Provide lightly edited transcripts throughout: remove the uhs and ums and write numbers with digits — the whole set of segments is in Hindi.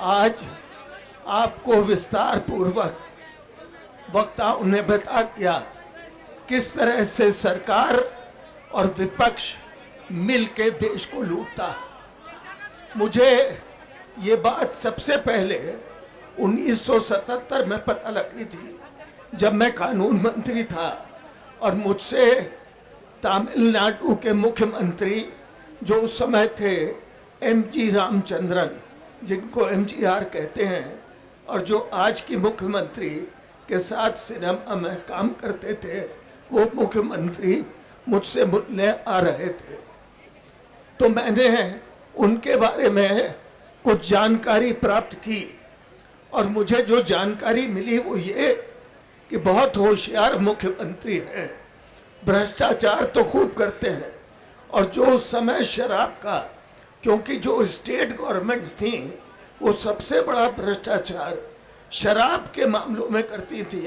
आज आपको विस्तार पूर्वक वक्ताओं ने बता दिया किस तरह से सरकार और विपक्ष मिलके देश को लूटता। मुझे ये बात सबसे पहले 1977 में पता लगी थी, जब मैं कानून मंत्री था और मुझसे तमिलनाडु के मुख्यमंत्री जो उस समय थे एमजी रामचंद्रन, जिनको एमजीआर कहते हैं, और जो आज की मुख्यमंत्री के साथ सिनेमा में काम करते थे, वो मुख्यमंत्री मुझसे मिलने आ रहे थे। तो मैंने उनके बारे में कुछ जानकारी प्राप्त की और मुझे जो जानकारी मिली वो ये कि बहुत होशियार मुख्यमंत्री हैं, भ्रष्टाचार तो खूब करते हैं, और जो उस समय शराब का, क्योंकि जो स्टेट गवर्नमेंट्स थी वो सबसे बड़ा भ्रष्टाचार शराब के मामलों में करती थी,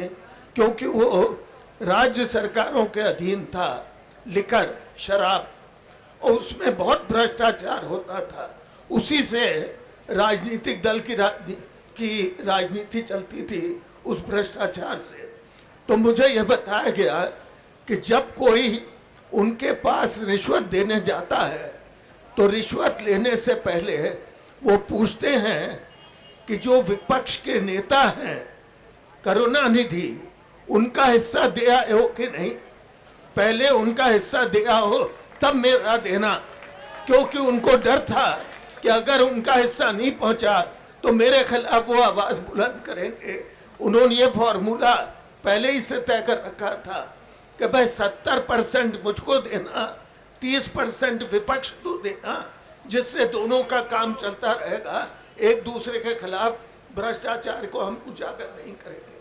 क्योंकि वो राज्य सरकारों के अधीन था लिकर शराब, और उसमें बहुत भ्रष्टाचार होता था। उसी से राजनीतिक दल की राजनीति चलती थी, उस भ्रष्टाचार से। तो मुझे यह बताया गया कि जब कोई उनके पास रिश्वत देने जाता है तो रिश्वत लेने से पहले वो पूछते हैं कि जो विपक्ष के नेता हैं करुणानिधि, उनका हिस्सा दिया हो कि नहीं। पहले उनका हिस्सा दिया हो तब मेरा देना, क्योंकि उनको डर था कि अगर उनका हिस्सा नहीं पहुंचा तो मेरे खिलाफ वो आवाज बुलंद करेंगे। उन्होंने ये फॉर्मूला पहले ही से तय कर रखा था कि भाई 70% मुझको देना, 30% विपक्ष को देना, जिससे दोनों का काम चलता रहेगा, एक दूसरे के खिलाफ भ्रष्टाचार को हम उजागर नहीं करेंगे।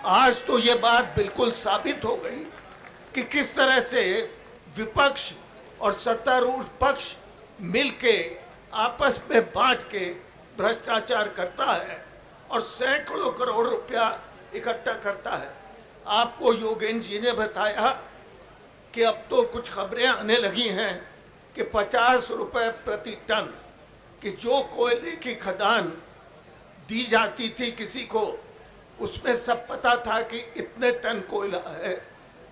आज तो ये बात बिल्कुल साबित हो गई कि किस तरह से विपक्ष और सत्तारूढ़ पक्ष मिलके आपस में बांट के भ्रष्टाचार करता है और सैकड़ों करोड़ रुपया इकट्ठा करता है। आपको योगेंद्र जी ने बताया कि अब तो कुछ खबरें आने लगी हैं कि 50 रुपए प्रति टन कि जो कोयले की खदान दी जाती थी किसी को, उसमें सब पता था कि इतने टन कोयला है,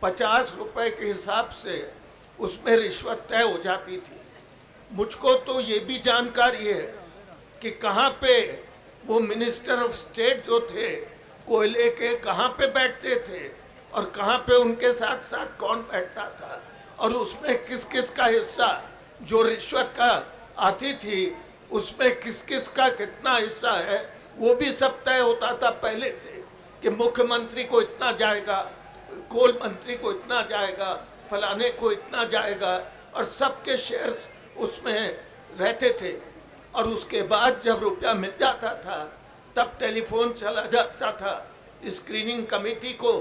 50 रुपए के हिसाब से उसमें रिश्वत तय हो जाती थी। मुझको तो ये भी जानकारी है कि कहाँ पे वो मिनिस्टर ऑफ स्टेट जो थे कोयले के, कहाँ पे बैठते थे और कहाँ पे उनके साथ साथ कौन बैठता था, और उसमें किस किस का हिस्सा, जो रिश्वत का आती थी उसमें किस किस का कितना हिस्सा है, वो भी सब तय होता था पहले से कि मुख्यमंत्री को इतना जाएगा, कोल मंत्री को इतना जाएगा, फलाने को इतना जाएगा, और सबके शेयर्स उसमें रहते थे। और उसके बाद जब रुपया मिल जाता था तब टेलीफोन चला जाता था स्क्रीनिंग कमेटी को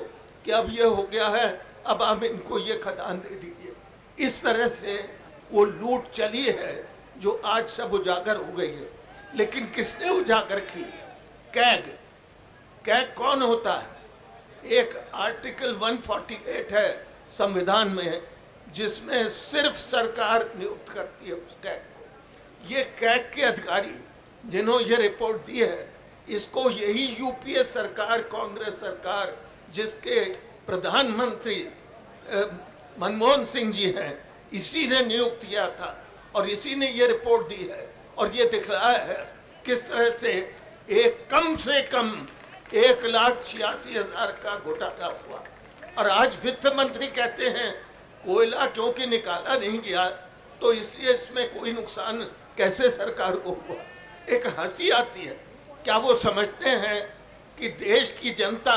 कि अब ये हो गया है, अब आप इनको ये खदान दे दीजिए। इस तरह से वो लूट चली है जो आज सब उजागर हो गई है। लेकिन किसने उजागर की? कैग। कैग कौन होता है? एक आर्टिकल 148 है संविधान में, जिसमें सिर्फ सरकार नियुक्त करती है उस कैग को। ये कैग के अधिकारी जिन्होंने ये रिपोर्ट दी है, इसको यही यूपीए सरकार, कांग्रेस सरकार, जिसके प्रधानमंत्री मनमोहन सिंह जी हैं, इसी ने नियुक्त किया था और इसी ने ये रिपोर्ट दी है। और ये दिखलाया है किस तरह से कम से कम 1,86,000 का घोटाला हुआ। और आज वित्त मंत्री कहते हैं कोयला क्योंकि निकाला नहीं गया तो इसलिए इसमें कोई नुकसान कैसे सरकार को हुआ। एक हंसी आती है। क्या वो समझते हैं कि देश की जनता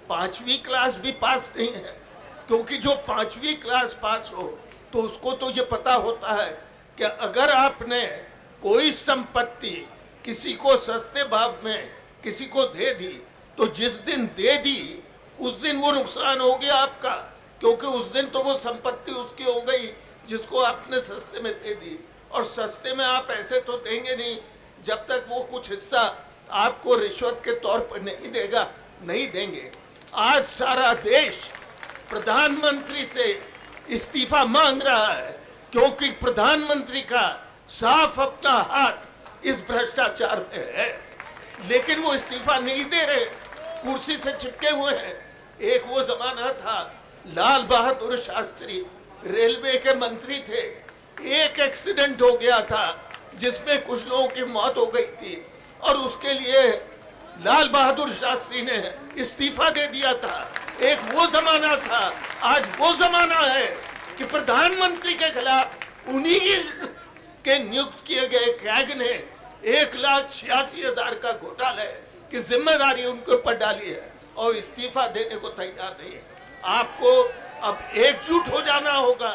5वीं क्लास भी पास नहीं है? क्योंकि जो 5वीं क्लास पास हो तो उसको तो ये पता होता है कि अगर आपने कोई संपत्ति किसी को सस्ते भाव में किसी को दे दी तो जिस दिन दे दी उस दिन वो नुकसान हो गया आपका, क्योंकि उस दिन तो वो संपत्ति उसकी हो गई जिसको आपने सस्ते में दे दी। और सस्ते में आप ऐसे तो देंगे नहीं जब तक वो कुछ हिस्सा आपको रिश्वत के तौर पर नहीं देगा, नहीं देंगे। आज सारा देश प्रधानमंत्री से इस्तीफा मांग रहा है क्योंकि प्रधानमंत्री का साफ अपना हाथ इस भ्रष्टाचार में है। लेकिन वो इस्तीफा नहीं दे रहे, कुर्सी से चिपके हुए हैं। एक वो जमाना था, लाल बहादुर शास्त्री रेलवे के मंत्री थे, एक एक्सीडेंट हो गया था जिसमें कुछ लोगों की मौत हो गई थी और उसके लिए लाल बहादुर शास्त्री ने इस्तीफा दे दिया था। एक वो जमाना था। आज वो जमाना है कि प्रधानमंत्री के खिलाफ उन्हीं के नियुक्त किए गए कैग ने 1,86,000 का घोटाला की जिम्मेदारी उनके ऊपर डाली है और इस्तीफा देने को तैयार नहीं है। आपको अब एकजुट हो जाना होगा।